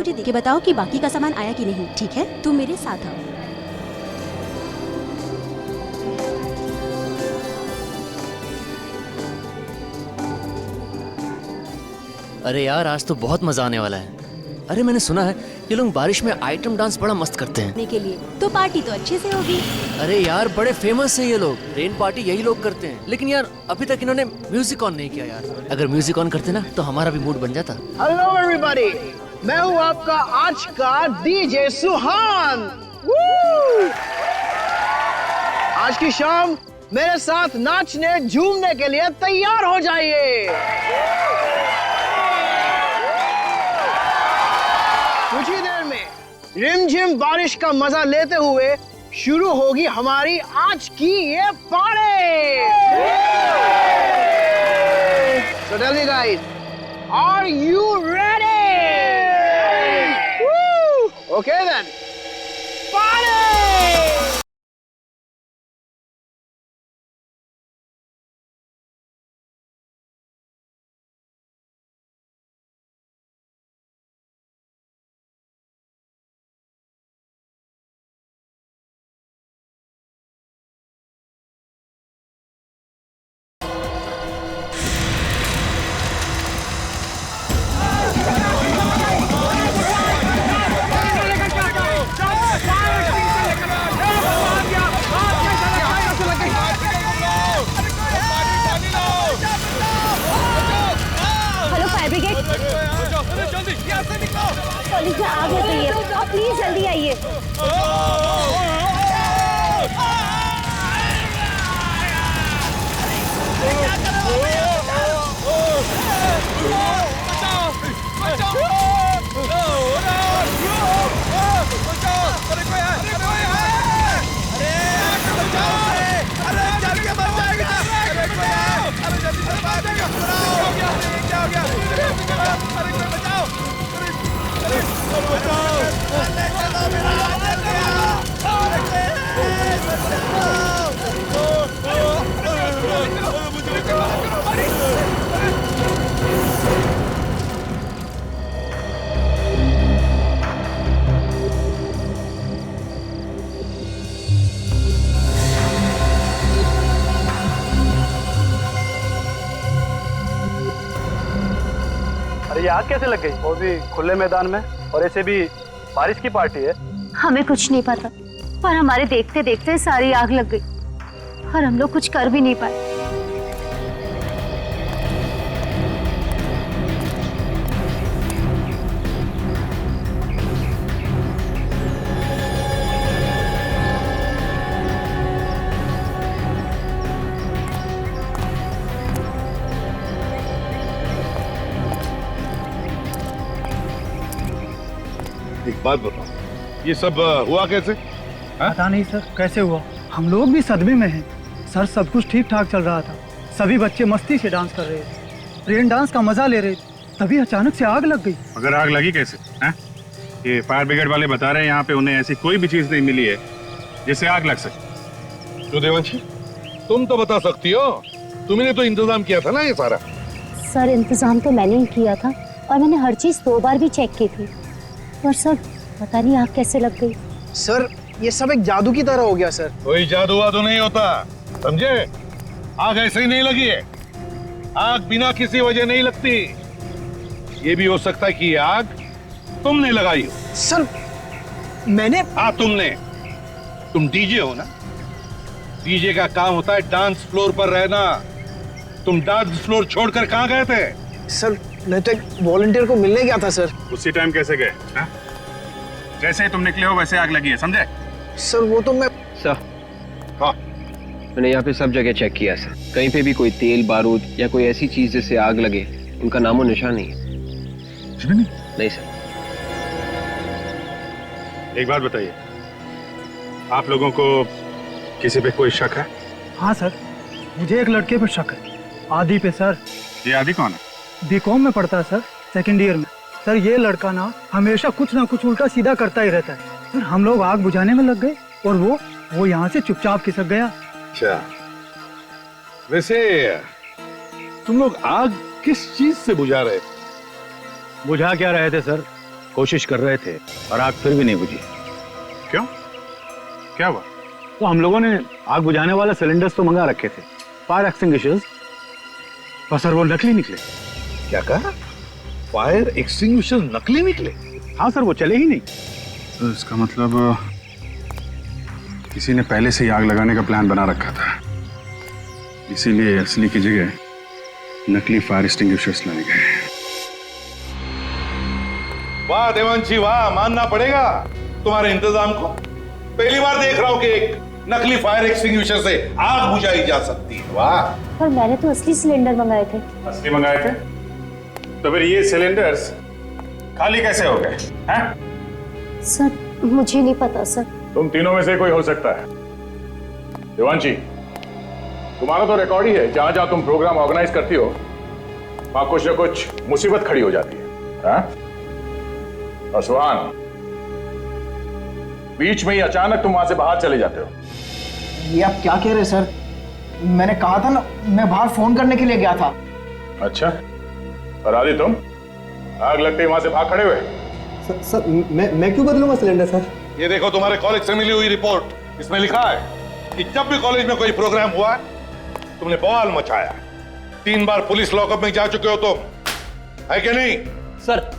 मुझे देख के बताओ कि बाकी का सामान आया कि नहीं, ठीक है? तुम मेरे साथ आओ। अरे यार, आज तो बहुत मजा आने वाला है। अरे मैंने सुना है ये लोग बारिश में आइटम डांस बड़ा मस्त करते हैं। के लिए तो पार्टी तो अच्छे से होगी। अरे यार, बड़े फेमस है ये लोग। रेन पार्टी यही लोग करते हैं। लेकिन यार अभी तक इन्होंने म्यूजिक ऑन नहीं किया यार। अगर म्यूजिक ऑन करते ना तो हमारा भी मूड बन जाता। हेलो एवरीबॉडी, मैं हूँ आपका आज का डीजे सुहान। आज की शाम मेरे साथ नाचने झूमने के लिए तैयार हो जाइए। कुछ ही देर में रिमझिम बारिश का मजा लेते हुए शुरू होगी हमारी आज की ये party. So tell me guys, are you ready? Woo! Okay then, party! College में आग लग गई है, आप प्लीज जल्दी आइए। ये आग कैसे लग गई? वो भी खुले मैदान में, और ऐसे भी बारिश की पार्टी है। हमें कुछ नहीं पता, पर हमारे देखते देखते सारी आग लग गई और हम लोग कुछ कर भी नहीं पाए। एक बात बताओ, ये सब हुआ कैसे? पता नहीं सर, कैसे हुआ? हम लोग भी सदमे में हैं। सर, सब कुछ ठीक ठाक चल रहा था, सभी बच्चे मस्ती से डांस कर रहे थे, रेन डांस का मजा ले रहे थे, तभी अचानक से आग लग गई। मगर आग लगी कैसे? ये फायर ब्रिगेड वाले बता रहे हैं यहाँ पे उन्हें ऐसी कोई भी चीज नहीं मिली है जिससे आग लग सके। तो देवांशी, तुम तो बता सकती हो, तुमने तो इंतजाम किया था ना ये सारा। सर, इंतजाम तो मैंने ही किया था और मैंने हर चीज 2 बार भी चेक की थी, पर सर पता नहीं आग कैसे लग गई। सर, ये सब एक जादू की तरह हो गया सर। कोई जादू वादू नहीं होता, समझे? आग ऐसे ही नहीं लगी है, आग बिना किसी वजह नहीं लगती। ये भी हो सकता है कि ये आग तुमने लगाई हो। सर, मैंने? हाँ, तुमने। तुम डीजे हो ना? डीजे का काम होता है डांस फ्लोर पर रहना। तुम डांस फ्लोर छोड़कर कहाँ गए थे? सर, मैं तो एक वॉलंटियर को मिलने गया था सर। उसी टाइम कैसे गए? जैसे ही तुम निकले हो वैसे आग लगी है, समझे? सर, वो तो मैं... सर, हाँ, मैंने यहाँ पे सब जगह चेक किया सर, कहीं पे भी कोई तेल बारूद या कोई ऐसी चीज जिससे आग लगे उनका नामो निशान नहीं है। नहीं सर। एक बात बताइए, आप लोगों को किसी पे कोई शक है? हाँ सर, मुझे एक लड़के पे शक है, आदि पे सर। ये आदि कौन है? बीकॉम में पढ़ता है सर, 2nd ईयर में। सर, ये लड़का ना हमेशा कुछ ना कुछ उल्टा सीधा करता ही रहता है। सर, हम लोग आग बुझाने में लग गए और वो यहाँ से चुपचाप खिसक गया। अच्छा, वैसे तुम लोग आग किस चीज से बुझा रहे थे? बुझा क्या रहे थे सर? कोशिश कर रहे थे और आग फिर भी नहीं बुझी। क्यों? क्या हुआ? तो हम लोगों ने आग बुझाने वाले सिलेंडर्स तो मंगा रखे थे, फायर एक्सटिंग्विशर्स, पर सर वो नकली निकले। क्या कहा? फायर एक्सटिंग्विशर नकली निकले? हाँ सर, वो चले ही नहीं। तो इसका मतलब किसी ने पहले से ही आग लगाने का प्लान बना रखा था, इसीलिए असली की जगह नकली फायर एक्सटिंग्विशर्स लाए गए। वाह देवांशी वाह, मानना पड़ेगा तुम्हारे इंतजाम को। पहली बार देख रहा हूं कि एक नकली फायर एक्सटिंग्विशर से आग बुझाई जा सकती है। वाह। पर मैंने तो असली सिलेंडर मंगाए थे। असली मंगाए थे? तो फिर ये सिलेंडर्स खाली कैसे हो गए हैं? सर मुझे नहीं पता सर। तुम तीनों में से कोई हो सकता है। देवांशी, तुम्हारा तो रिकॉर्ड ही है, जहां जहां तुम प्रोग्राम ऑर्गेनाइज करती हो वहां कुछ न कुछ मुसीबत खड़ी हो जाती है, हाँ? और सुहान, बीच में ही अचानक तुम वहां से बाहर चले जाते हो। ये आप क्या कह रहे हैं सर? मैंने कहा था ना, मैं बाहर फोन करने के लिए गया था। अच्छा, और आदि तुम आग लगते ही वहां से भाग खड़े हुए? सर मैं क्यों बदलूंगा सिलेंडर सर? ये देखो तुम्हारे कॉलेज से मिली हुई रिपोर्ट, इसमें लिखा है कि जब भी कॉलेज में कोई प्रोग्राम हुआ तुमने बवाल मचाया। 3 बार पुलिस लॉकअप में जा चुके हो तुम, है कि नहीं? सर,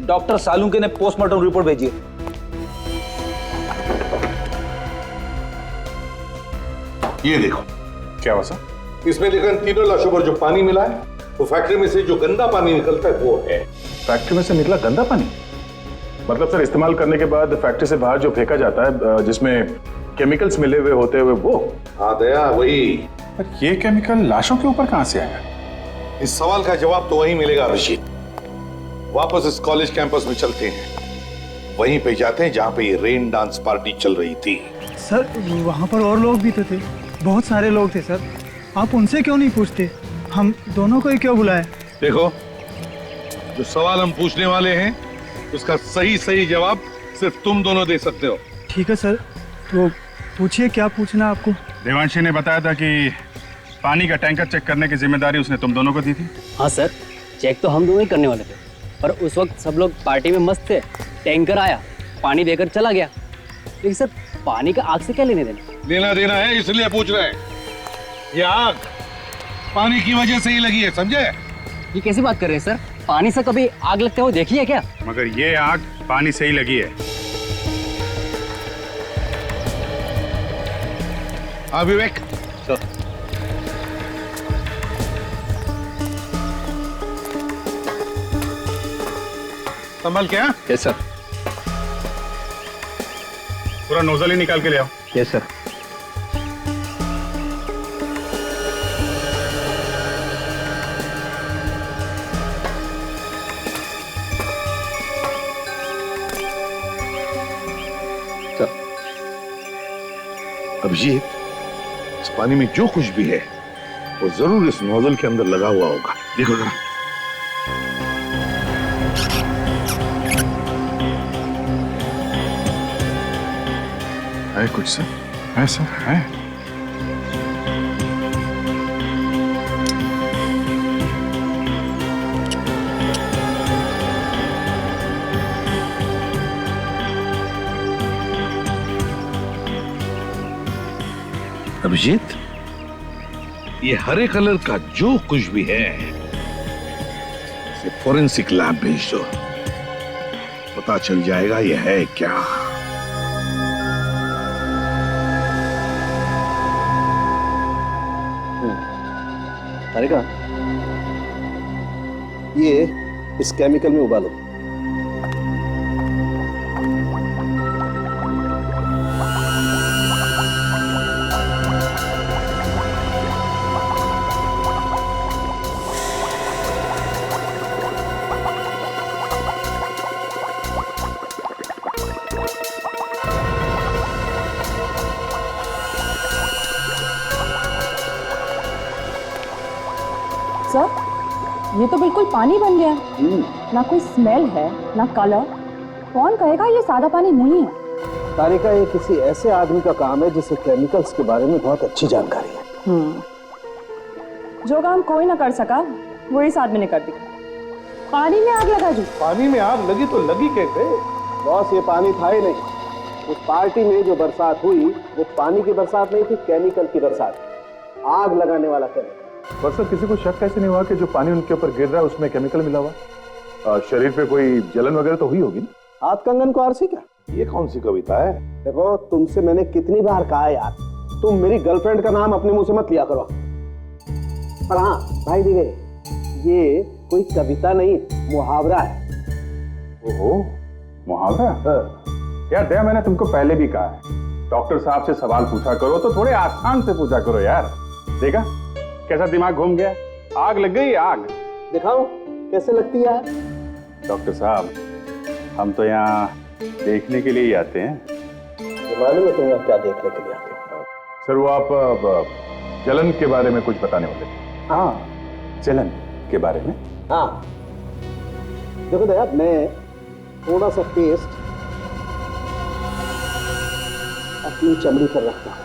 डॉक्टर सालुंके ने पोस्टमार्टम रिपोर्ट भेजी है। ये देखो। क्या हुआ सर? इसमें लिखा है तीनों लाशों पर जो पानी मिला है वो फैक्ट्री में से जो गंदा पानी निकलता है वो है। फैक्ट्री में से निकला गंदा पानी? मतलब सर, इस्तेमाल करने के बाद फैक्ट्री से बाहर जो फेंका जाता है, जिसमें केमिकल्स मिले हुए होते हुए, वो? हाँ दया, वही। पर ये केमिकल लाशों के ऊपर कहां से आया? इस सवाल का जवाब तो वहीं मिलेगा रशीद। वापस इस कॉलेज कैंपस में चलते हैं, वहीं पे जाते हैं जहां पे ये रेन डांस पार्टी चल रही थी। सर वहाँ पर और लोग भी तो थे, बहुत सारे लोग थे सर। आप उनसे क्यों नहीं पूछते? हम दोनों को ही क्यों बुलाए? देखो, जो सवाल हम पूछने वाले हैं उसका सही जवाब सिर्फ तुम दोनों दे सकते हो। ठीक है सर, तो पूछिए क्या पूछना आपको। देवांशी ने बताया था कि पानी का टैंकर चेक करने की जिम्मेदारी उसने तुम दोनों को दी थी। हाँ सर, चेक तो हम दोनों ही करने वाले थे, पर उस वक्त सब लोग पार्टी में मस्त थे। टैंकर आया, पानी देकर चला गया। लेकिन सर, पानी का आग से क्या लेने देना? लेना देना है, इसलिए पूछ रहे हैं। ये आग पानी की वजह से ही लगी है, समझे? ये कैसी बात कर रहे हैं सर? पानी से कभी आग लगते हुए देखी है क्या? मगर ये आग पानी से ही लगी है। हाँ विवेक। सर, संभल क्या? Yes sir. पूरा नोजल ही निकाल के ले आओ। Yes sir. अभिजीत, इस पानी में जो कुछ भी है वो जरूर इस नोजल के अंदर लगा हुआ होगा। देखो जरा। है कुछ सर? है सर, है। अभिजीत, ये हरे कलर का जो कुछ भी है इसे फोरेंसिक लैब भेज दो, पता चल जाएगा ये है क्या। तारिका, ये इस केमिकल में उबालो। सर, ये तो बिल्कुल पानी बन गया। ना कोई स्मेल है, ना कलर। कौन कहेगा ये सादा पानी नहीं है? तारिका, ये किसी ऐसे आदमी का काम है जिसे केमिकल्स के बारे में बहुत अच्छी जानकारी है। जो काम कोई ना कर सका वो इस आदमी ने कर दिया। पानी में आग लगा दी। पानी में आग लगी तो लगी कैसे? बॉस, ये पानी था ही नहीं। उस पार्टी में जो बरसात हुई वो पानी की बरसात नहीं थी, केमिकल की बरसात, आग लगाने वाला केमिकल। पर सर, किसी को शक कैसे नहीं हुआ कि जो पानी उनके ऊपर गिर रहा है उसमें केमिकल मिला हुआ? शरीर पे कोई जलन वगैरह तो हुई होगी ना? हाथ कंगन को आरसी क्या? ये कौन सी कविता है? देखो, तुमसे मैंने कितनी बार कहा यार, तुम मेरी गर्लफ्रेंड का नाम अपने मुंह से मत लिया करो। पर हाँ भाई दिवे, ये कोई कविता नहीं, मुहावरा है। ओहो, मुहावरा? यार दया, मैंने तुमको पहले भी कहा है, डॉक्टर साहब से सवाल पूछा करो तो थोड़े आसान से पूछा करो यार। देखा कैसा दिमाग घूम गया? आग लग गई, आग। दिखाओ कैसे लगती है? डॉक्टर साहब, हम तो यहाँ देखने के लिए ही आते हैं। मालूम है तुम यहाँ क्या देखने के लिए आते हो? सर, वो आप जलन के बारे में कुछ बताने वाले थे। हाँ, जलन के बारे में। हाँ देखो दया, मैं थोड़ा सा पेस्ट अपनी चमड़ी पर रखता हूँ।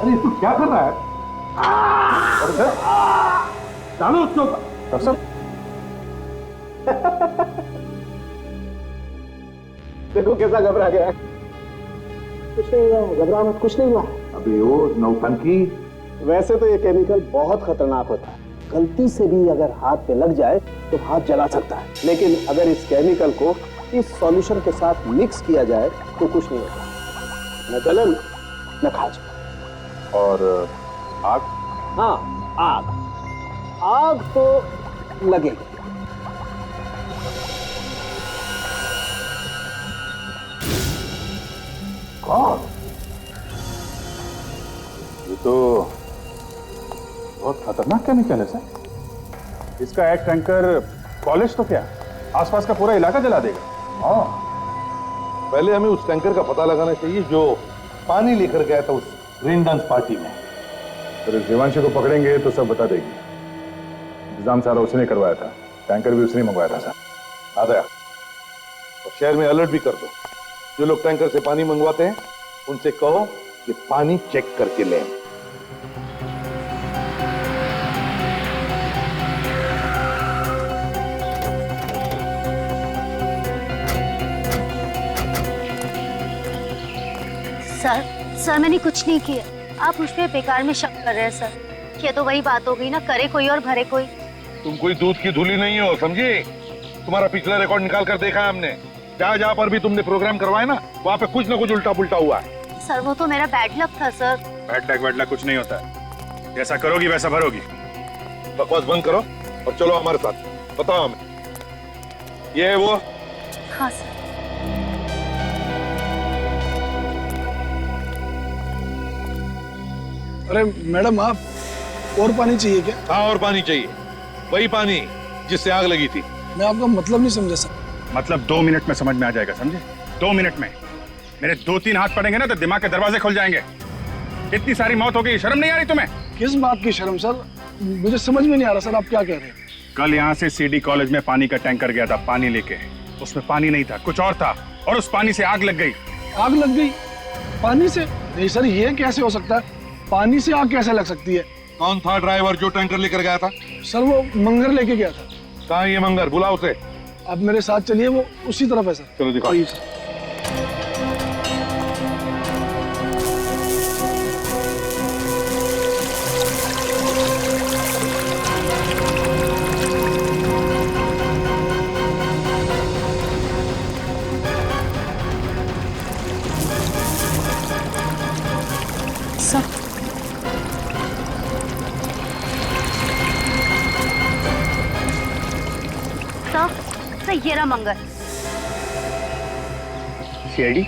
अरे तू क्या कर रहा है? डालो उसके ऊपर। देखो कैसा घबरा गया। कुछ नहीं हुआ, घबरा मत, कुछ नहीं हुआ। अभी वो नौटंकी। वैसे तो ये केमिकल बहुत खतरनाक होता है, गलती से भी अगर हाथ पे लग जाए तो हाथ जला सकता है। लेकिन अगर इस केमिकल को इस सॉल्यूशन के साथ मिक्स किया जाए तो कुछ नहीं होता, न जलन न खाज। और आग? हाँ, आग। आग तो लगेगी। कौन? ये तो बहुत खतरनाक केमिकल है सर। इसका एक टैंकर कॉलेज तो क्या, आसपास का पूरा इलाका जला देगा। हाँ, पहले हमें उस टैंकर का पता लगाना चाहिए जो पानी लेकर गया था उस रेन डांस पार्टी में। फिर देवांशी को पकड़ेंगे तो सब बता देगी। इंतजाम सारा उसने करवाया था, टैंकर भी उसने मंगवाया था सर। आ गया। और शहर में अलर्ट भी कर दो, जो लोग टैंकर से पानी मंगवाते हैं उनसे कहो कि पानी चेक करके लें। सर मैंने कुछ नहीं किया। आप मुझ पे बेकार में शक कर रहे हैं सर। ये तो वही बात हो गई ना, करे कोई और भरे कोई। तुम कोई दूध की धूली नहीं हो, समझी? तुम्हारा पिछला रिकॉर्ड निकाल कर देखा है हमने। जहाँ जहाँ पर भी तुमने प्रोग्राम करवाए ना, वहाँ पे कुछ ना कुछ उल्टा पुल्टा हुआ है। सर वो तो मेरा बैड लक था सर। बैड लक वैड लक कुछ नहीं होता है, जैसा करोगी वैसा भरोगी। बकवास बंद करो और चलो हमारे साथ। बताओ हमें, ये है वो? हाँ सर। अरे मैडम, आप और पानी चाहिए क्या? हाँ, और पानी चाहिए, वही पानी जिससे आग लगी थी। मैं आपका मतलब नहीं समझा सर। मतलब 2 मिनट में समझ में आ जाएगा, समझे? 2 मिनट में मेरे 2-3 हाथ पड़ेंगे ना तो दिमाग के दरवाजे खुल जाएंगे। इतनी सारी मौत हो गई, शर्म नहीं आ रही तुम्हें? किस बात की शर्म सर? मुझे समझ में नहीं आ रहा सर, आप क्या कह रहे हैं? कल यहाँ से सीडी कॉलेज में पानी का टैंकर गया था पानी लेके, उसमें पानी नहीं था, कुछ और था, और उस पानी से आग लग गई। आग लग गई पानी से? नहीं सर, ये कैसे हो सकता है? पानी से आग कैसे लग सकती है? कौन था ड्राइवर जो टैंकर लेकर गया था? सर वो मंगर लेके गया था। कहाँ है ये मंगर? बुलाओ उसे। आप मेरे साथ चलिए, वो उसी तरफ है सर। चलो दिखाओ। आइए सर। सर ये रहा मंगर। सीआईडी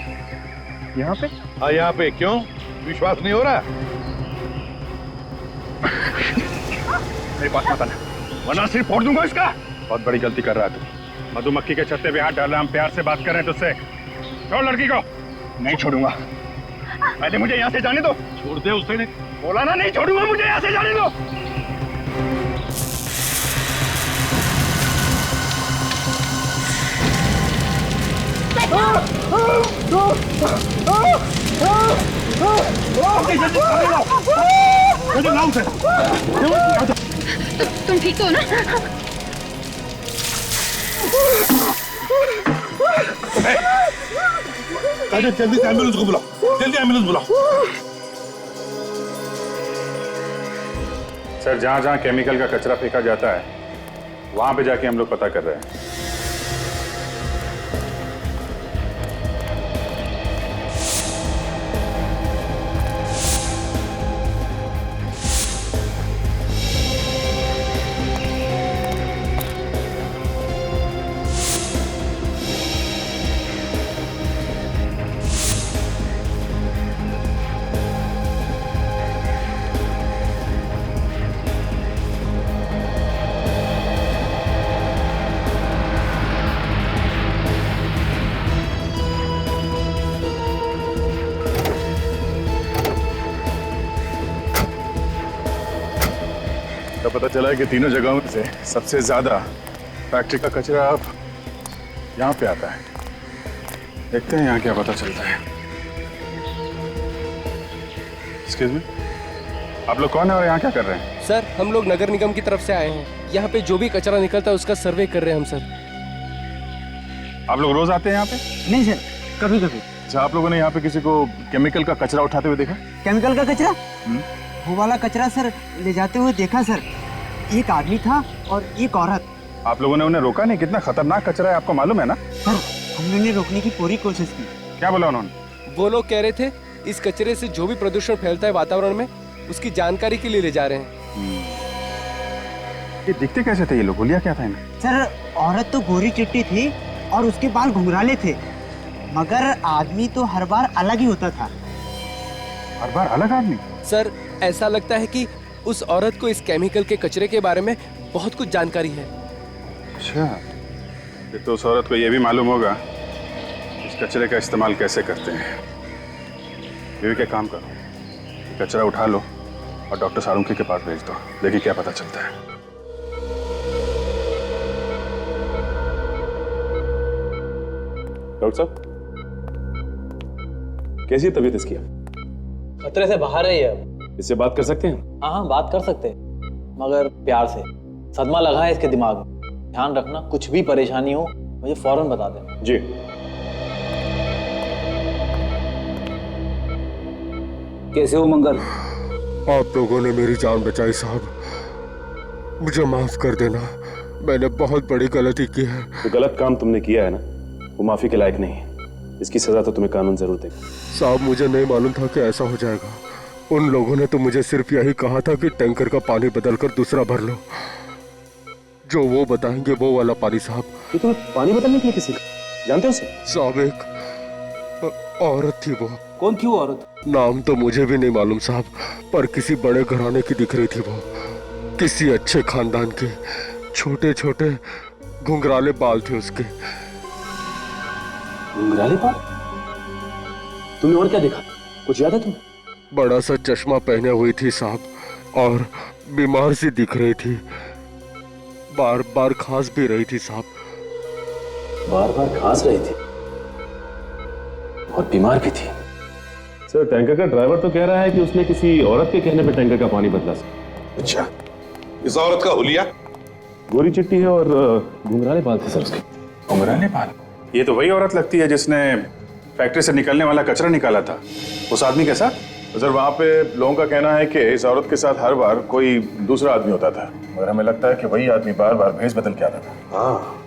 यहाँ पे? हाँ, यहाँ पे। क्यों, विश्वास नहीं हो रहा? मेरे पास मत आना, वरना सिर्फ फोड़ दूंगा इसका। बहुत बड़ी गलती कर रहा है तू। मधुमक्खी के छत्ते पे हाथ डाल रहा, हम प्यार से बात कर रहे हैं तुझसे। छोड़ लड़की को। नहीं छोड़ूंगा, पहले मुझे यहाँ से जाने दो। छोड़ दे उसे। नहीं बोला ना, नहीं छोड़ूंगा, मुझे यहाँ से जाने दो। तुम ठीक हो ना? जल्दी से एम्बुलेंस को बुलाओ, जल्दी एम्बुलेंस बुलाओ। सर, जहाँ जहाँ केमिकल का कचरा फेंका जाता है वहां पे जाके हम लोग पता कर रहे हैं। तो पता चला है कि तीनों जगहों में से सबसे ज्यादा फैक्ट्री का कचरा अब यहाँ पे आता है। देखते हैं यहाँ क्या पता चलता है। एक्सक्यूज मी, आप लोग कौन है और यहाँ क्या कर रहे हैं? सर, हम लोग नगर निगम की तरफ से आए हैं। यहाँ पे जो भी कचरा निकलता है उसका सर्वे कर रहे हैं हम सर। आप लोग रोज आते हैं यहाँ पे? नहीं सर, कभी कभी। अच्छा, आप लोगों ने यहाँ पे किसी को केमिकल का कचरा उठाते हुए देखा? केमिकल का कचरा? वो वाला कचरा सर ले जाते हुए देखा सर। एक आदमी था और एक औरत। आप लोगों ने उन्हें रोका नहीं? कितना खतरनाक कचरा है आपको मालूम है ना? सर, हमने उन्हें रोकने की पूरी कोशिश की। क्या बोला उन्होंने? वो लोग कह रहे थे इस कचरे से जो भी प्रदूषण फैलता है वातावरण में उसकी जानकारी के लिए ले जा रहे हैं। ये दिखते कैसे थे ये लोग? बोलिया क्या था इन्हें? सर, औरत तो गोरी चिट्टी थी और उसके बाल घुंघराले थे, मगर आदमी तो हर बार अलग ही होता था। हर बार अलग आदमी? सर, ऐसा लगता है कि उस औरत को इस केमिकल के कचरे के बारे में बहुत कुछ जानकारी है। अच्छा, फिर तो उस औरत को यह भी मालूम होगा इस कचरे का इस्तेमाल कैसे करते हैं। ये क्या काम करो, कचरा उठा लो और डॉक्टर सारुंकी के पास भेज दो, देखिए क्या पता चलता है। डॉक्टर साहब, कैसी तबीयत इसकी? खतरे से बाहर है ये अब। इससे बात कर सकते हैं? हाँ, बात कर सकते हैं, मगर प्यार से। सदमा लगा है इसके दिमाग में। ध्यान रखना, कुछ भी परेशानी हो मुझे फौरन बता देना। जी। कैसे हो मंगल? आप लोगों ने मेरी जान बचाई साहब, मुझे माफ कर देना, मैंने बहुत बड़ी गलती की है। जो गलत काम तुमने किया है ना, वो माफी के लायक नहीं है। इसकी सजा तो तुम्हें कानून जरूर देगा। साहब, मुझे नहीं मालूम था कि ऐसा हो जाएगा। उन लोगों ने तो मुझे सिर्फ यही कहा था कि टैंकर का पानी बदलकर दूसरा भर लो। जो वो बताएंगे वो वाला पानी साहब। ये तुम्हें पानी बदलने के लिए किसी का जानते हो उसे? साहब, एक औरत थी। वो कौन थी वो औरत? नाम तो मुझे भी नहीं मालूम साहब, पर किसी बड़े घराने की दिख रही थी वो, किसी अच्छे खानदान की। छोटे छोटे घुंघराले बाल थे उसके। घुंघराले बाल? तुमने और क्या देखा, कुछ याद है तुम्हें? बड़ा सा चश्मा पहने हुई थी साहब, और बीमार सी दिख रही थी, बार बार खांस भी रही थी साहब। बार बार खांस रही थी और बीमार भी थी। सर, टैंकर का ड्राइवर तो कह रहा है कि उसने किसी औरत के कहने पर टैंकर का पानी बदला। अच्छा, इस औरत का हुलिया? गोरी चिट्टी है और घुंघराले बाल थे सर उसके। घुंघराले बाल? ये तो वही औरत लगती है जिसने फैक्ट्री से निकलने वाला कचरा निकाला था उस आदमी के साथ। तो सर, वहाँ पे लोगों का कहना है कि इस औरत के साथ हर बार कोई दूसरा आदमी होता था, मगर हमें लगता है कि वही आदमी बार बार भेस बदल के आता था। हाँ,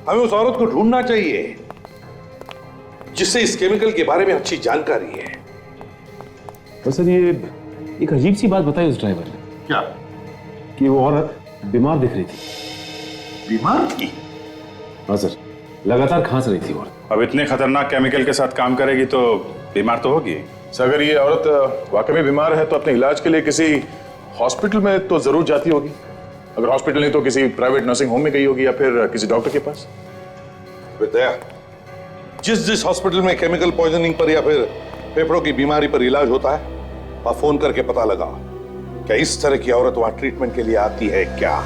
हमें उस औरत को ढूंढना चाहिए जिससे इस केमिकल के बारे में अच्छी जानकारी है। तो सर, ये एक अजीब सी बात बताई उस ड्राइवर ने। क्या? कि वो औरत बीमार दिख रही थी। बीमार थी? हाँ सर, लगातार खांस रही थी औरत। अब इतने खतरनाक केमिकल के साथ काम करेगी तो बीमार तो होगी। सर, अगर ये औरत वाकई में बीमार है तो अपने इलाज के लिए किसी हॉस्पिटल में तो जरूर जाती होगी। अगर हॉस्पिटल नहीं तो किसी प्राइवेट नर्सिंग होम में गई होगी या फिर किसी डॉक्टर के पास। दया, जिस हॉस्पिटल में केमिकल पॉइजनिंग पर या फिर फेफड़ों की बीमारी पर इलाज होता है, वहां फोन करके पता लगा क्या इस तरह की औरत वहां ट्रीटमेंट के लिए आती है क्या।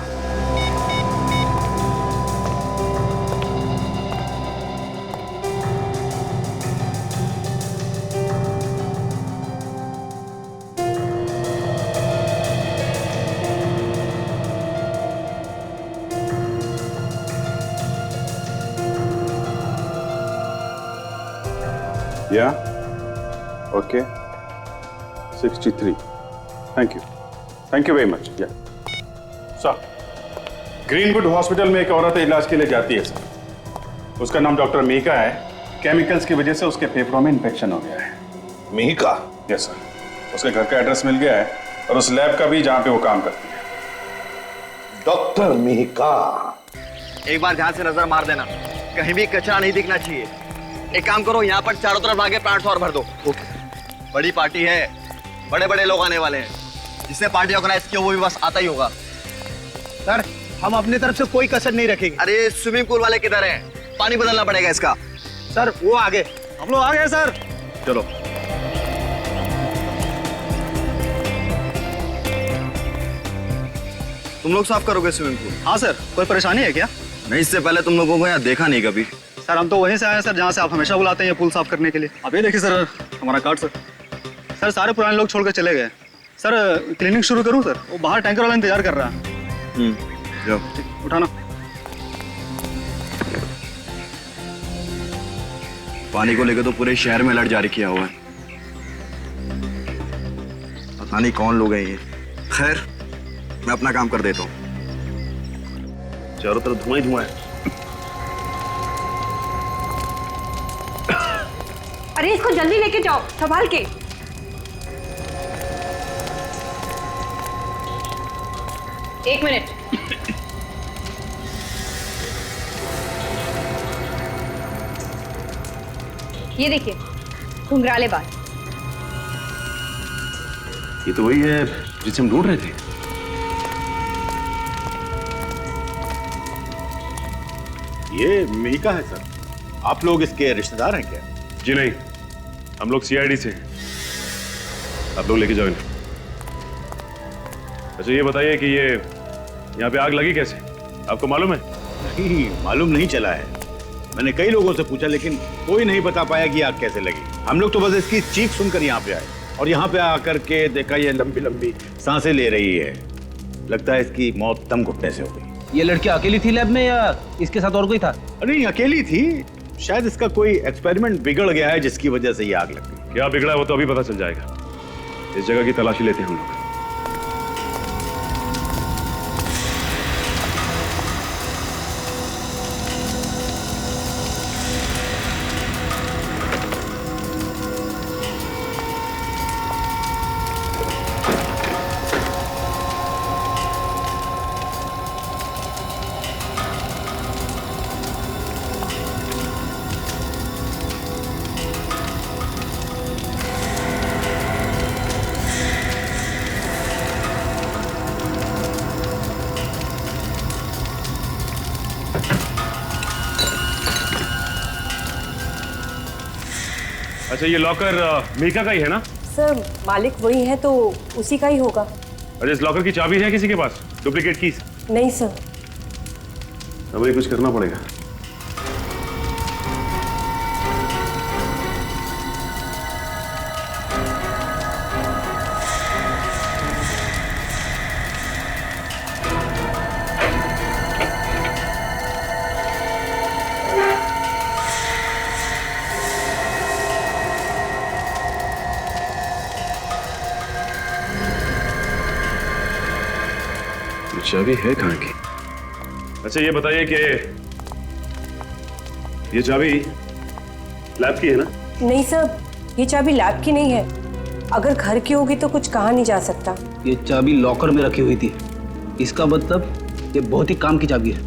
या okay 63 thank you very much. या सर, ग्रीनवुड हॉस्पिटल में एक औरत इलाज के लिए जाती है सर। उसका नाम डॉक्टर मीका है। केमिकल्स की वजह से उसके फेफड़ों में इन्फेक्शन हो गया है। मीका? Yes sir. उसके घर का एड्रेस मिल गया है और उस लैब का भी जहां पे वो काम करती है। डॉक्टर मीका। एक बार ध्यान से नजर मार देना, कहीं भी कचरा नहीं दिखना चाहिए। एक काम करो, यहाँ पर चारों तरफ आगे 500 और भर दो। बड़ी पार्टी है, बड़े बड़े लोग आने वाले हैं। जिसने पार्टी ऑर्गेनाइज की वो भी बस आता ही होगा। सर, हम अपनी तरफ से कोई कसर नहीं रखेंगे। अरे स्विमिंग पूल वाले किधर हैं? पानी बदलना पड़ेगा इसका। सर वो आगे, हम लोग आ गए सर। चलो। तुम लोग साफ करोगे स्विमिंग पूल? हाँ सर, कोई परेशानी है क्या? नहीं, इससे पहले तुम लोगों को यहाँ देखा नहीं कभी। सर हम तो वहीं से आए हैं सर, जहाँ से आप हमेशा बुलाते हैं ये पुल साफ करने के लिए। अब ये देखिए सर, हमारा कार्ड सर। सर सारे पुराने लोग छोड़ कर चले गए। सर क्लीनिंग शुरू करूँ सर? वो बाहर टैंकर वाला इंतजार कर रहा है। जाओ। उठाना। पानी को लेकर तो पूरे शहर में अलर्ट जारी किया हुआ है। पता नहीं कौन लोग हैं ये। खैर, मैं अपना काम कर देता हूँ। चारों तरफ धुआं ही धुआं है। अरे इसको जल्दी लेके जाओ, संभाल के। एक मिनट। ये देखिए, घुंघराले बाल। ये तो वही है जिसे हम ढूंढ रहे थे। ये मीका है सर। आप लोग इसके रिश्तेदार हैं क्या? जी नहीं, हम लोग सीआईडी से हैं। आप लोग लेके जाओ इन्हें। अच्छा ये बताइए कि ये यहाँ पे आग लगी कैसे? आपको मालूम है? नहीं, मालूम नहीं चला है। मैंने कई लोगों से पूछा लेकिन कोई नहीं बता पाया कि आग कैसे लगी। हम लोग तो बस इसकी चीख सुनकर यहाँ पे आए और यहाँ पे आकर के देखा ये लंबी लंबी सांसें ले रही है। लगता है इसकी मौत दम घुटने से हो गई। ये लड़की अकेली थी लैब में या इसके साथ और कोई था? नहीं, अकेली थी। शायद इसका कोई एक्सपेरिमेंट बिगड़ गया है जिसकी वजह से ये आग लग गई। क्या बिगड़ा है वो तो अभी पता चल जाएगा। इस जगह की तलाशी लेते हैं हम लोग। अच्छा ये लॉकर मीका का ही है ना? सर मालिक वही है तो उसी का ही होगा। अरे इस लॉकर की चाबी है किसी के पास? Duplicate keys? नहीं सर। हमें कुछ करना पड़ेगा। चाबी है कहाँ की? अच्छा ये बताइए कि ये चाबी लैब की है ना? नहीं सर, ये चाबी लैब की नहीं है। अगर घर की होगी तो कुछ कहा नहीं जा सकता। ये चाबी लॉकर में रखी हुई थी। इसका मतलब ये बहुत ही काम की चाबी है।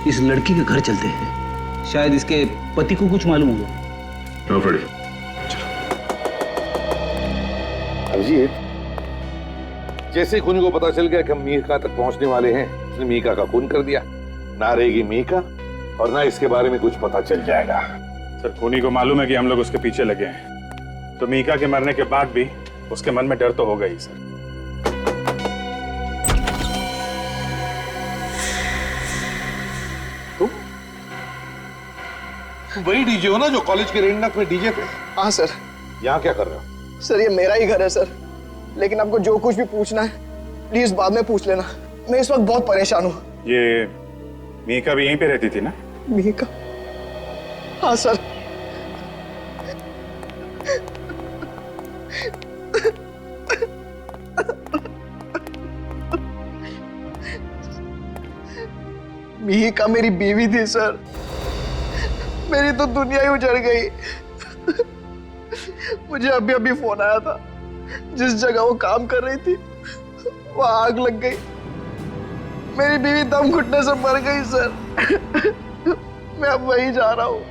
इस लड़की के घर चलते हैं, शायद इसके पति को कुछ मालूम होगा। अभिजीत, जैसे खून को पता चल गया कि हम मीका तक पहुंचने वाले हैं, उसने मीका का खून कर दिया। ना रहेगी मीका और ना इसके बारे में कुछ पता चल जाएगा। सर खूनी को मालूम है कि हम लोग उसके पीछे लगे हैं, तो मीका के मरने के बाद भी उसके मन में डर तो होगा ही सर। तुम वही डीजे हो ना जो कॉलेज के रेंडनाथ में डीजे थे? हाँ सर। यहाँ क्या कर रहे हो? सर ये मेरा ही घर है सर, लेकिन आपको जो कुछ भी पूछना है प्लीज बाद में पूछ लेना। मैं इस वक्त बहुत परेशान हूँ। ये मीका भी यहीं पे रहती थी ना? मीका? हाँ सर। मिहिका मेरी बीवी थी सर, मेरी तो दुनिया ही उजड़ गई। मुझे अभी अभी फोन आया था, जिस जगह वो काम कर रही थी वहां आग लग गई। मेरी बीवी दम घुटने से मर गई सर। मैं अब वहीं जा रहा हूँ।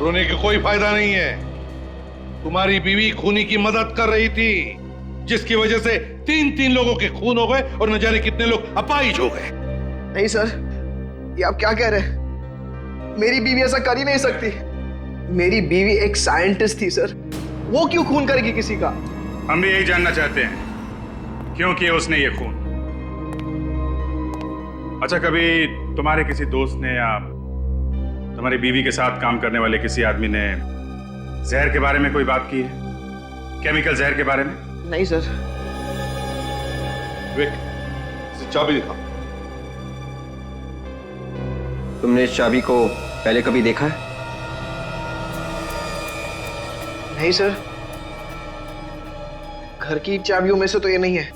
रोने का कोई फायदा नहीं है। तुम्हारी बीवी खूनी की मदद कर रही थी, जिसकी वजह से 3 लोगों के खून हो गए और न जाने कितने लोग अपाहिज हो गए। नहीं सर, ये आप क्या कह रहे हैं? मेरी बीवी ऐसा कर ही नहीं सकती। मेरी बीवी एक साइंटिस्ट थी सर, वो क्यों खून करेगी किसी का? हम भी यही जानना चाहते हैं, क्यों किया उसने ये खून। अच्छा, कभी तुम्हारे किसी दोस्त ने या तुम्हारी बीवी के साथ काम करने वाले किसी आदमी ने जहर के बारे में कोई बात की है? केमिकल जहर के बारे में? नहीं सर। विक, चाबी दिखा। तुमने इस चाबी को पहले कभी देखा है? नहीं सर, घर की चाबियों में से तो ये नहीं है।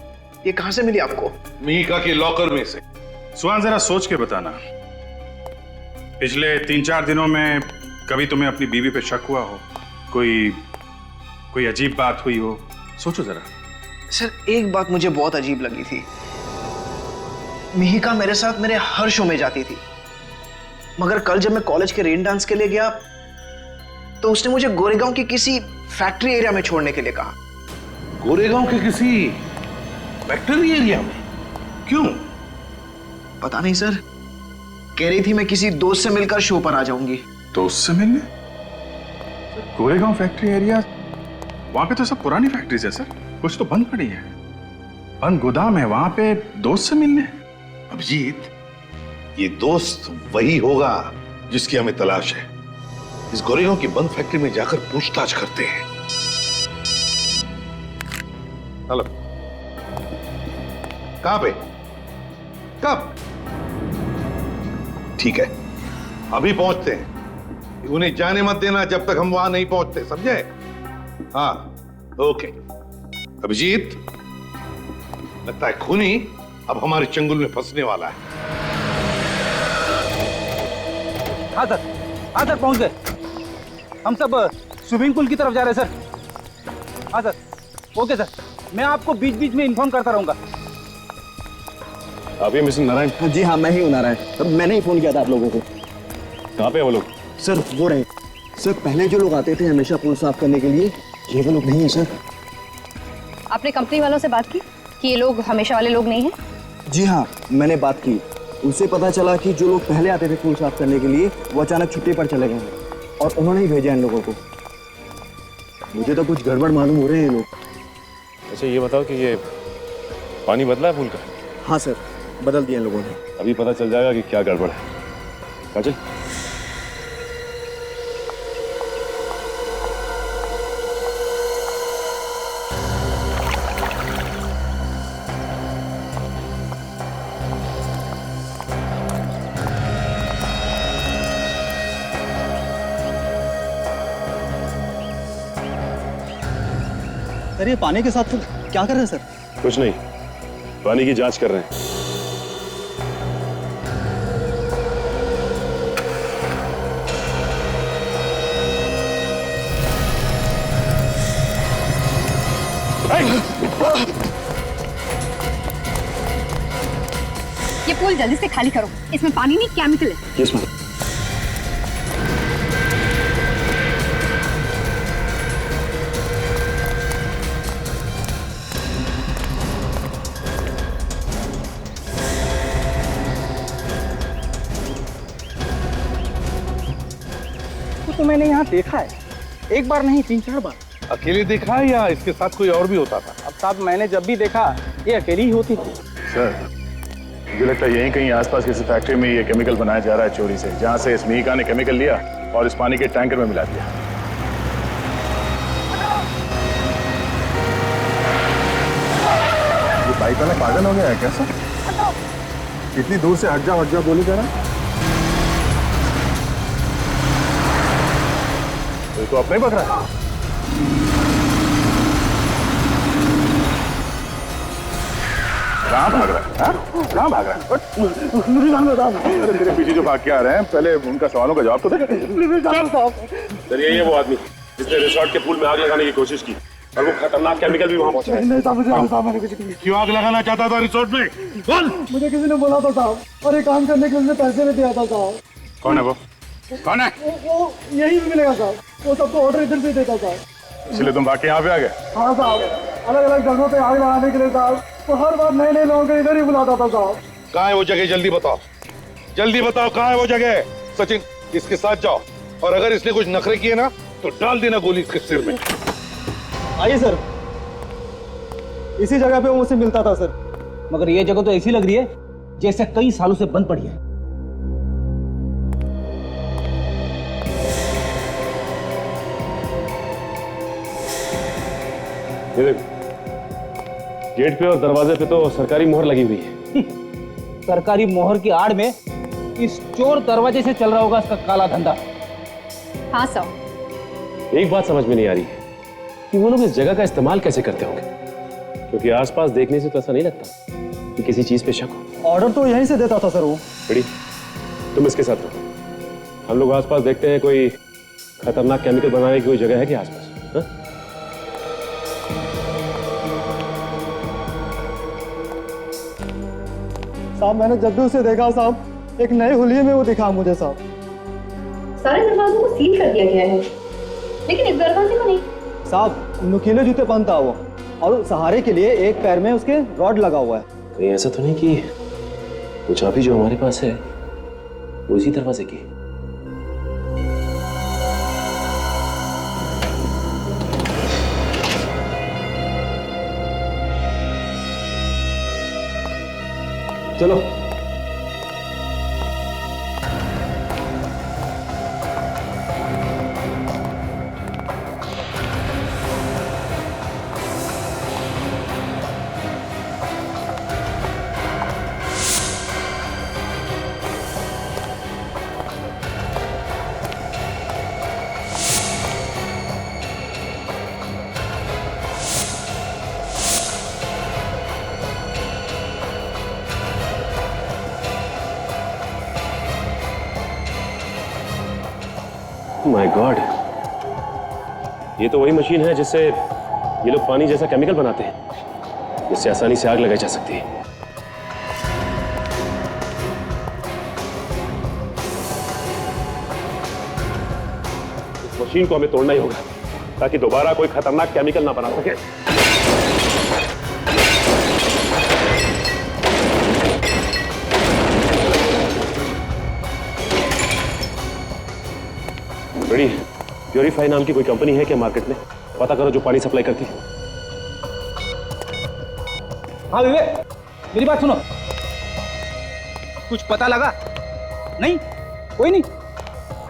ये कहां से मिली आपको? मिहिका के लॉकर में से। सुहान, जरा सोच के बताना, पिछले 3-4 दिनों में कभी तुम्हें अपनी बीवी पे शक हुआ हो? कोई अजीब बात हुई हो? सोचो जरा। सर, एक बात मुझे बहुत अजीब लगी थी। मिहिका मेरे साथ मेरे हर शो में जाती थी, मगर कल जब मैं कॉलेज के रेन डांस के लिए गया तो उसने मुझे गोरेगांव की किसी फैक्ट्री एरिया में छोड़ने के लिए कहा। गोरेगांव के किसी फैक्ट्री एरिया में? क्यों? पता नहीं सर, कह रही थी मैं किसी दोस्त से मिलकर शो पर आ जाऊंगी। दोस्त से मिलने? गोरेगांव फैक्ट्री एरिया, वहां पे तो सब पुरानी फैक्ट्रीज है सर, कुछ तो बंद पड़ी है, बंद गोदाम है, वहां पे दोस्त से मिलने? अभिजीत, ये दोस्त वही होगा जिसकी हमें तलाश है। इस गोरेगांव की बंद फैक्ट्री में जाकर पूछताछ करते हैं। हेलो, कहां पे? कब? ठीक है, अभी पहुंचते हैं। उन्हें जाने मत देना जब तक हम वहां नहीं पहुंचते, समझे? हाँ, ओके। अभिजीत, लगता है खूनी अब हमारे चंगुल में फंसने वाला है। हाँ सर, पहुंच गए। हम सब स्विमिंग पूल की तरफ जा रहे हैं सर। हाँ सर, ओके सर, मैं आपको बीच बीच में इन्फॉर्म करता रहूंगा। आप ही मिस्टर नारायण? जी हाँ, मैं ही हूँ नारायण। तब मैंने ही फोन किया था आप लोगों को। कहाँ पे वो लोग? सर वो रहे सर, पहले जो लोग आते थे हमेशा पुल साफ करने के लिए, ये वो लोग नहीं है सर। आपने कंपनी वालों से बात की कि ये लोग हमेशा वाले लोग नहीं हैं? जी हाँ, मैंने बात की। उससे पता चला कि जो लोग पहले आते थे पुल साफ करने के लिए वो अचानक छुट्टी पर चले गए हैं और उन्होंने ही भेजा इन लोगों को। मुझे तो कुछ गड़बड़ मालूम हो रहे हैं ये लोग। अच्छा, ये बताओ कि ये पानी बदला है पुल का? हाँ सर, बदल दिया इन लोगों ने। अभी पता चल जाएगा कि क्या गड़बड़ है। काजल, सर ये पानी के साथ क्या कर रहे हैं सर? कुछ नहीं, पानी की जांच कर रहे हैं। ये पूल जल्दी से खाली करो, इसमें पानी नहीं केमिकल है। Yes ma'am. तो मैंने यहाँ देखा है, एक बार नहीं 3-4 बार। अकेले देखा है या इसके साथ कोई और भी होता था? अब साहब, मैंने जब भी देखा ये अकेली ही होती थी। सर, मुझे लगता है यहीं कहीं आसपास किसी फैक्ट्री में ये केमिकल बनाया जा रहा है चोरी से, जहां से इस मिहिका ने केमिकल लिया और इस पानी के टैंकर में मिला दिया। ये बाइक वाला पागल हो गया है क्या सर? इतनी दूर से हट जा बोली जरा। तो अपने ही पकड़ा है। कहाँ भाग रहा है? हाँ? कहाँ भाग रहा है? अरे तेरे पीछे जो भाग के आ रहे हैं, पहले उनका सवालों का जवाब तो दे। सर यही है वो आदमी जिसने रिसोर्ट के पूल में आग लगाने की कोशिश की और वो खतरनाक केमिकल भी वहाँ पहुँचा। क्यों आग लगाना चाहता था रिसोर्ट में? बोल। मुझे किसी ने बोला था साहब, और एक काम करने के लिए पैसे भी दिया था साहब। कौन है वो? कौन है? वो यही भी मिलेगा साहब, वो सबको ऑर्डर इधर से देता साहब। इसलिए तुम भाग के यहाँ पे आ गए? हाँ साहब, अलग अलग जगहों पे आग लगाने के लिए साहब, तो हर बार नए नए लोगों को इधर ही बुलाता था साहब। कहाँ है वो जगह? जल्दी बताओ, जल्दी बताओ कहाँ है वो जगह? सचिन इसके साथ जाओ, और अगर इसने कुछ नखरे किए ना तो डाल देना गोली इसके सिर में। आइए सर, इसी जगह पे वो मुझसे मिलता था सर, मगर ये जगह तो ऐसी लग रही है जैसे कई सालों से बंद पड़ी है। ये देखो, गेट पे और दरवाजे पे तो सरकारी मोहर लगी हुई है। सरकारी मोहर की आड़ में इस चोर दरवाजे से चल रहा होगा इसका काला धंधा। हाँ सर। एक बात समझ में नहीं आ रही है कि वो लोग इस जगह का इस्तेमाल कैसे करते होंगे, क्योंकि आसपास देखने से तो ऐसा नहीं लगता कि किसी चीज पे शक हो। ऑर्डर तो यहीं से देता था सर वो। बड़ी, तुम इसके साथ रहो, हम लोग आसपास देखते हैं कोई खतरनाक केमिकल बनाने की कोई जगह है कि आसपास? हाँ? साहब मैंने जब भी उसे देखा साहब, एक नए हुलिये में वो दिखा मुझे साहब। सारे दरवाजों को सील कर दिया गया है, लेकिन इस दरवाजे को नहीं। साहब नुकीले जूते पहनता वो, और सहारे के लिए एक पैर में उसके रॉड लगा हुआ है। कहीं ऐसा तो नहीं कि वो चाबी जो हमारे पास है वो इसी दरवाजे की? चलो माय गॉड, ये तो वही मशीन है जिससे ये लोग पानी जैसा केमिकल बनाते हैं, जिससे आसानी से आग लगाई जा सकती है। इस मशीन को हमें तोड़ना ही होगा ताकि दोबारा कोई खतरनाक केमिकल ना बना सके। बड़ी, प्योरीफाई नाम की कोई कंपनी है क्या मार्केट में? पता करो जो पानी सप्लाई करती है। हाँ विवेक, मेरी बात सुनो। कुछ पता लगा? नहीं? कोई नहीं?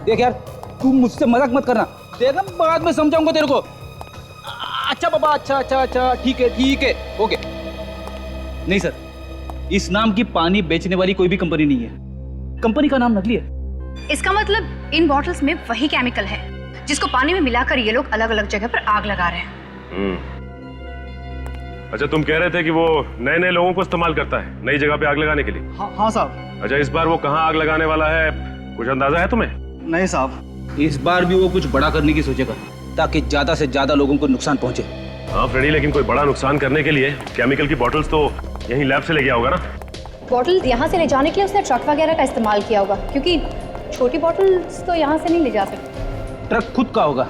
देख यार, तू मुझसे मजाक मत करना, देख बाद में समझाऊंगा तेरे को। अच्छा बाबा, अच्छा, ठीक है, ओके। नहीं सर, इस नाम की पानी बेचने वाली कोई भी कंपनी नहीं है। कंपनी का नाम नकली है। इसका मतलब इन बॉटल्स में वही केमिकल है जिसको पानी में मिलाकर ये लोग अलग अलग जगह पर आग लगा रहे हैं। अच्छा, तुम कह रहे थे कि वो नए नए लोगों को इस्तेमाल करता है नई जगह पे आग लगाने के लिए? हाँ साहब। अच्छा, इस बार वो कहाँ आग लगाने वाला है, कुछ अंदाजा है तुम्हें? नहीं साहब, इस बार भी वो कुछ बड़ा करने की सोचेगा ताकि ज्यादा से ज्यादा लोगों को नुकसान पहुंचे। हाँ फ्रेडी, लेकिन कोई बड़ा नुकसान करने के लिए केमिकल की बॉटल्स तो यहीं लैब से ले गया होगा ना? बॉटल यहाँ से ले जाने के लिए उसने ट्रक वगैरह का इस्तेमाल किया होगा, क्योंकि छोटी बॉटल्स तो यहाँ से नहीं ले जा सकते। ट्रक खुद का होगा?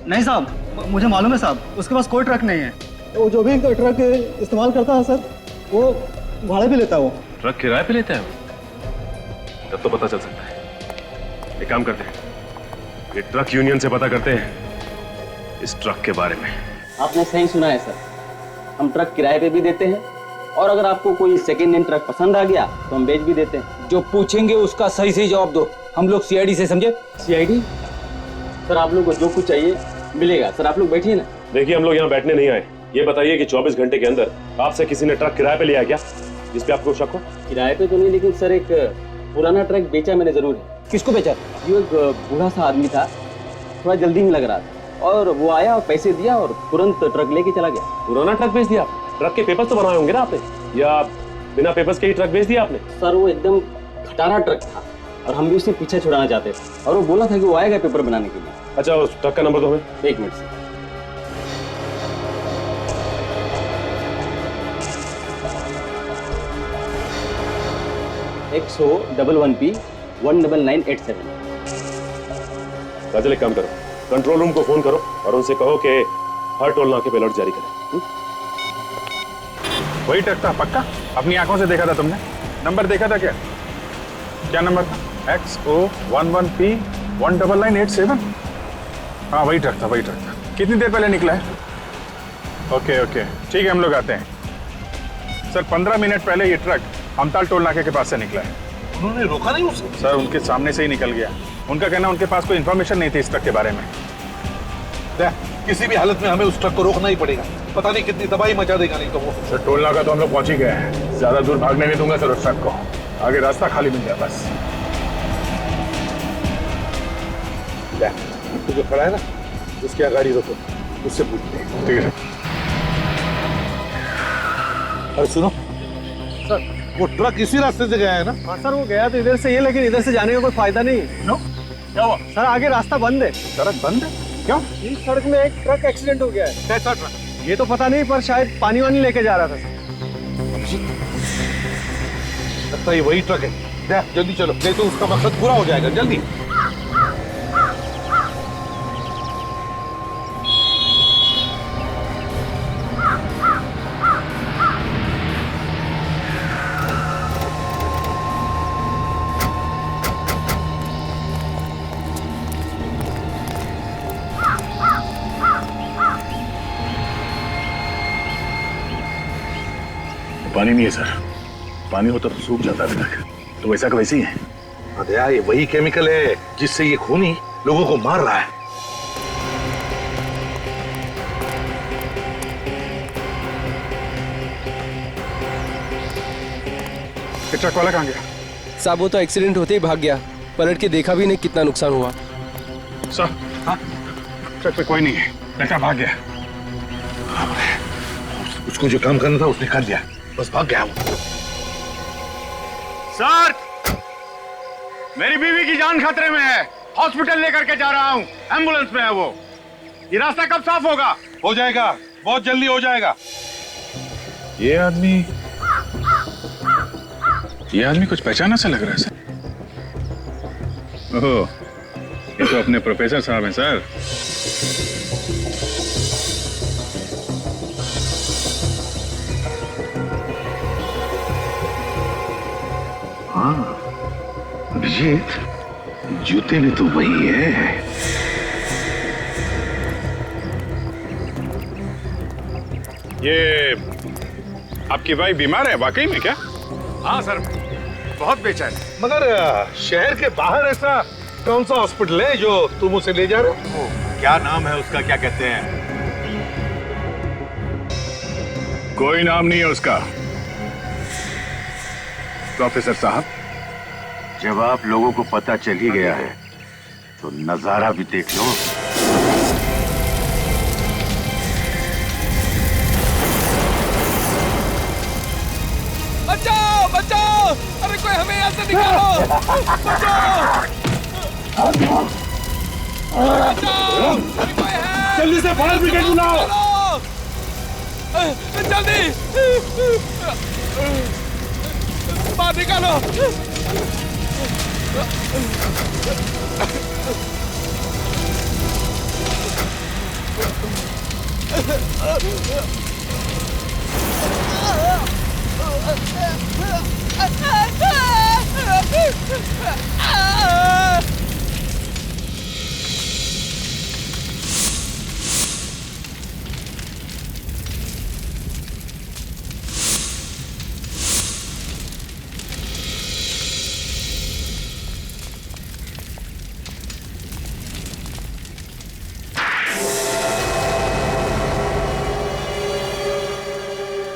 नहीं साहब, मुझे मालूम है साहब, उसके पास कोई ट्रक नहीं है। वो जो भी ट्रक इस्तेमाल करता है सर, वो भाड़े पे लेता है। वो ट्रक किराए पे लेता है वो? तब तो पता चल सकता है। एक काम करते हैं, ये ट्रक यूनियन से पता करते हैं इस ट्रक के बारे में। आपने सही सुना है सर, हम ट्रक किराए पे भी देते हैं, और अगर आपको कोई सेकेंड हैंड ट्रक पसंद आ गया तो हम बेच भी देते हैं। जो पूछेंगे उसका सही सही जवाब दो, हम लोग सीआईडी से, समझे? सीआईडी? सर आप लोग को जो कुछ चाहिए मिलेगा। सर आप लोग बैठिए ना। देखिए, हम लोग यहाँ बैठने नहीं आए। ये बताइए कि 24 घंटे के अंदर आपसे किसी ने ट्रक किराए पे लिया क्या, जिस पे आपको शक हो? किराए पे तो नहीं, लेकिन सर एक पुराना ट्रक बेचा मैंने जरूर। किसको बेचा? ये एक बूढ़ा सा आदमी था, थोड़ा जल्दी में लग रहा था, और वो आया और पैसे दिया और तुरंत ट्रक लेके चला गया। पुराना ट्रक बेच दिया? ट्रक के पेपर्स तो बनाए होंगे ना आपने, या बिना पेपर्स के ही ट्रक भेज दिया आपने? सर वो एकदम खटारा ट्रक था और हम भी उससे पीछे छुड़ाना चाहते थे और वो बोला था कि वो आएगा पेपर बनाने के लिए। अच्छा उस ट्रक का नंबर दो हमें। 1 मिनट सर। XO11P 19987। काजल एक काम करो, कंट्रोल रूम को फोन करो और उनसे कहो कि हर टोल नाके पे अलर्ट जारी करें। वही ट्रक था पक्का? अपनी आंखों से देखा था तुमने? नंबर देखा था क्या? क्या नंबर था? XO11P 19987। हाँ वही ट्रक था, वही ट्रक था। कितनी देर पहले निकला है? ओके ओके ठीक है, हम लोग आते हैं। सर 15 मिनट पहले ये ट्रक हमताल टोल नाके के पास से निकला है। उन्होंने रोका नहीं उसे? सर उनके सामने से ही निकल गया। उनका कहना उनके पास कोई इन्फॉर्मेशन नहीं थी इस ट्रक के बारे में। किसी भी हालत में हमें उस ट्रक को रोकना ही पड़ेगा, पता नहीं कितनी तबाही मचा देगा नहीं तो वो। सर टोल नाका तो हम लोग पहुंच ही गए हैं, ज्यादा दूर भागने नहीं दूंगा सर उस ट्रक को। आगे रास्ता खाली मिल जाए बस। तो जो खड़ा है ना उसकी गाड़ी रोको, उससे पूछते हैं। ठीक है। अरे सुनो सर, वो ट्रक इसी रास्ते से गया है ना? हाँ सर वो गया तो इधर से, ये लेकिन इधर से जाने का कोई फायदा नहीं। नो क्या हुआ? सर आगे रास्ता बंद है। सड़क बंद है? क्यों? इस सड़क में एक ट्रक एक्सीडेंट हो गया है। कैसा ट्रक? ये तो पता नहीं, पर शायद पानी वानी लेके जा रहा था सर। लगता है वही ट्रक है। जल्दी चलो, नहीं तो उसका मकसद पूरा हो जाएगा। जल्दी। पानी नहीं है सर, पानी होता तो सूख जाता अभी तक। तो वैसा का वैसे ही है। अदया ये वही केमिकल है जिससे ये खूनी लोगों को मार रहा है। ट्रक वाला कहाँ गया? साहब वो तो एक्सीडेंट होते ही भाग गया, पलट के देखा भी नहीं कितना नुकसान हुआ। सर हाँ, ट्रक पे कोई नहीं है, लड़का भाग गया। उसको जो काम करना था उसने कर दिया, बस भाग गया वो। सर मेरी बीवी की जान खतरे में है, हॉस्पिटल लेकर के जा रहा हूँ, एम्बुलेंस में है वो। ये रास्ता कब साफ होगा? हो जाएगा, बहुत जल्दी हो जाएगा। ये आदमी कुछ पहचाना सा लग रहा है सर। ओह, ये तो अपने प्रोफेसर साहब हैं सर। हाँ अभिजीत, जूते भी तो वही है। ये आपकी वाइफ बीमार है वाकई में क्या? हाँ सर, बहुत बेचैन। मगर शहर के बाहर ऐसा कौन सा हॉस्पिटल है जो तुम उसे ले जा रहे हो? क्या नाम है उसका, क्या कहते हैं? कोई नाम नहीं है उसका। प्रोफेसर साहब, जब आप लोगों को पता चल ही गया है तो नजारा भी देख लो। बचाओ बचाओ, अरे कोई हमें यहाँ से निकालो। बचाओ बचाओ, अरे कोई है? जल्दी से फायर ब्रिगेड बुलाओ। जल्दी बाहर निकालो।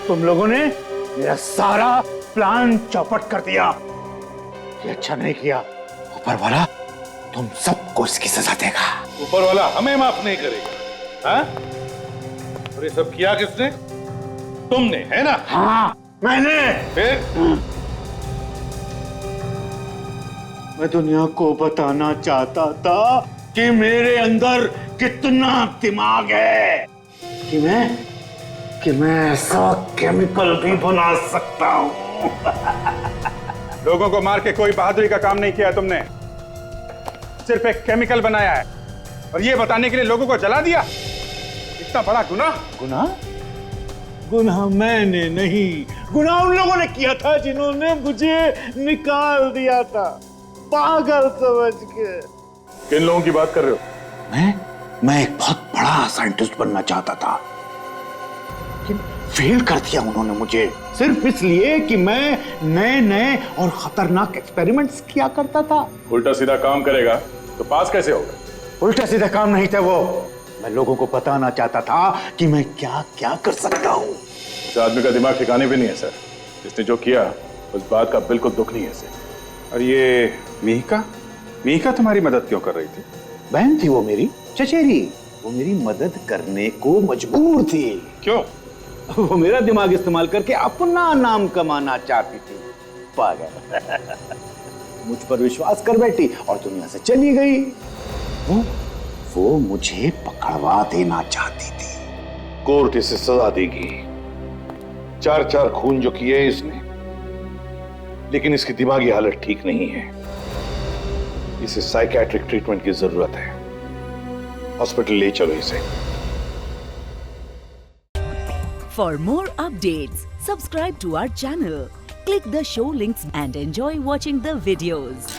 तुम लोगों ने मेरा सारा प्लान चौपट कर दिया। ये अच्छा नहीं किया। ऊपर वाला तुम सबको इसकी सजा देगा। ऊपर वाला हमें माफ नहीं करेगा। हाँ? और ये सब किया किसने? तुमने, है ना? हाँ, मैंने मैं दुनिया को बताना चाहता था कि मेरे अंदर कितना दिमाग है कि मैं ऐसा केमिकल भी बना सकता हूँ। लोगों को मार के कोई बहादुरी का काम नहीं किया तुमने, सिर्फ एक केमिकल बनाया है और ये बताने के लिए लोगों को जला दिया। इतना बड़ा गुनाह। गुनाह मैंने नहीं, गुनाह उन लोगों ने किया था जिन्होंने मुझे निकाल दिया था पागल समझ के। किन लोगों की बात कर रहे हो? मैं एक बहुत बड़ा साइंटिस्ट बनना चाहता था, लेकिन फेल कर दिया उन्होंने मुझे, सिर्फ इसलिए कि मैं नए नए और खतरनाक एक्सपेरिमेंट्स किया करता था। उल्टा सीधा काम करेगा तो पास कैसे होगा? उल्टा सीधा काम नहीं था वो, मैं लोगों को बताना चाहता था कि मैं क्या क्या कर सकता हूँ। उस आदमी का दिमाग ठिकाने पे नहीं है सर। जिसने जो किया उस बात का बिल्कुल दुख नहीं है सर। और ये मिहिका तुम्हारी मदद क्यों कर रही थी? बहन थी वो मेरी, चचेरी। वो मेरी मदद करने को मजबूर थी। क्यों? वो मेरा दिमाग इस्तेमाल करके अपना नाम कमाना चाहती थी। पागल। मुझ पर विश्वास कर बैठी और दुनिया से चली गई। वो मुझे पकड़वा देना चाहती थी। कोर्ट इसे सजा देगी। 4 खून जो किए इसने, लेकिन इसकी दिमागी हालत ठीक नहीं है। इसे साइकियाट्रिक ट्रीटमेंट की जरूरत है। हॉस्पिटल ले चलो इसे। For more updates, subscribe to our channel, click the show links and enjoy watching the videos.